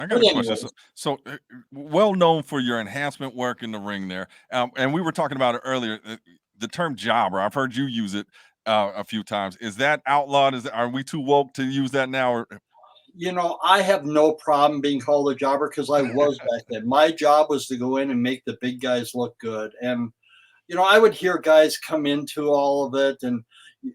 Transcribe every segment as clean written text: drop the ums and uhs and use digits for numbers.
I got But a question. So, anyways, well known for your enhancement work in the ring there, and we were talking about it earlier. The term jobber, I've heard you use it a few times. Is that outlawed? Are we too woke to use that now? Or I have no problem being called a jobber because I was back then. My job was to go in and make the big guys look good. And I would hear guys come into all of it, and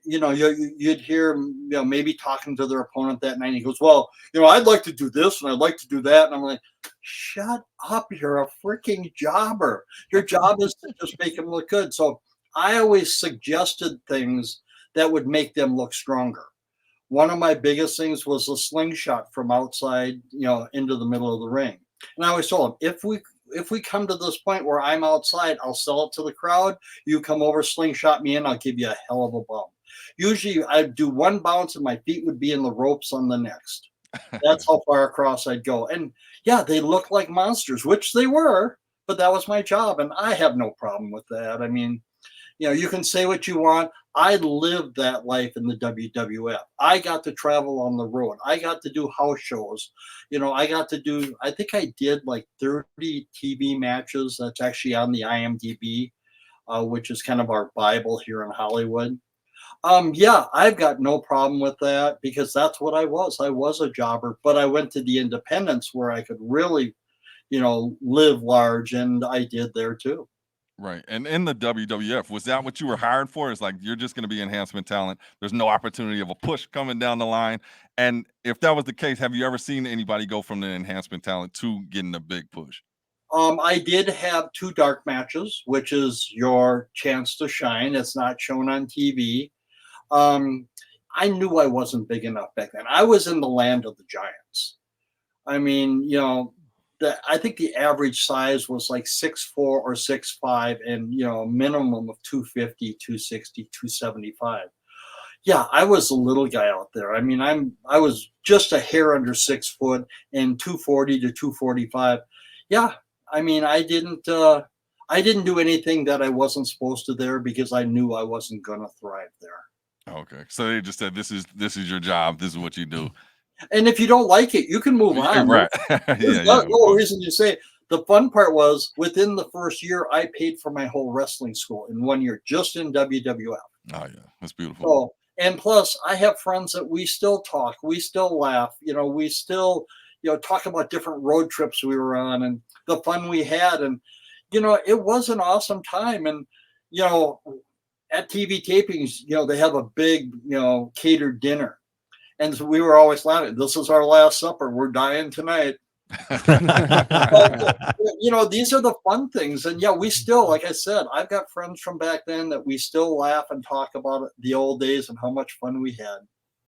you'd hear maybe talking to their opponent that night. And he goes, "Well, I'd like to do this and I'd like to do that," and I'm like, "Shut up! You're a freaking jobber. Your job is to just make them look good." So I always suggested things that would make them look stronger. One of my biggest things was a slingshot from outside, into the middle of the ring. And I always told them, if we come to this point where I'm outside, I'll sell it to the crowd. You come over, slingshot me in, I'll give you a hell of a bump. Usually I'd do one bounce and my feet would be in the ropes on the next. That's how far across I'd go. And yeah, they looked like monsters, which they were, but that was my job. And I have no problem with that. I mean, you can say what you want. I lived that life in the WWF. I got to travel on the road. I got to do house shows. I think I did like 30 TV matches. That's actually on the IMDb, which is kind of our Bible here in Hollywood. Yeah, I've got no problem with that because that's what I was. I was a jobber, but I went to the independents where I could really, live large, and I did there too. right, and in the WWF, was that what you were hired for? It's like you're just going to be enhancement talent. There's no opportunity of a push coming down the line. And if that was the case, have you ever seen anybody go from the enhancement talent to getting a big push? I did have two dark matches, which is your chance to shine. It's not shown on TV. Um, I knew I wasn't big enough back then. I was in the land of the giants. I mean, I think the average size was like 6'4" or 6'5", and minimum of 250, 260, 275. Yeah, I was a little guy out there. I mean, I was just a hair under 6 foot and 240 to 245. Yeah, I mean, I didn't do anything that I wasn't supposed to there because I knew I wasn't gonna thrive there. Okay, so they just said this is your job. This is what you do. And if you don't like it, you can move Yeah, on. right. There's Yeah, no, yeah, of no course. reason to say. The fun part was within the first year, I paid for my whole wrestling school in 1 year, just in WWF. Oh yeah, that's beautiful. So, and plus, I have friends that we still talk, we still laugh, we still, talk about different road trips we were on and the fun we had. And, it was an awesome time. And, you know, at TV tapings, they have a big, catered dinner. And so we were always laughing. This is our last supper. We're dying tonight. But these are the fun things. And yeah, we still, like I said, I've got friends from back then that we still laugh and talk about the old days and how much fun we had.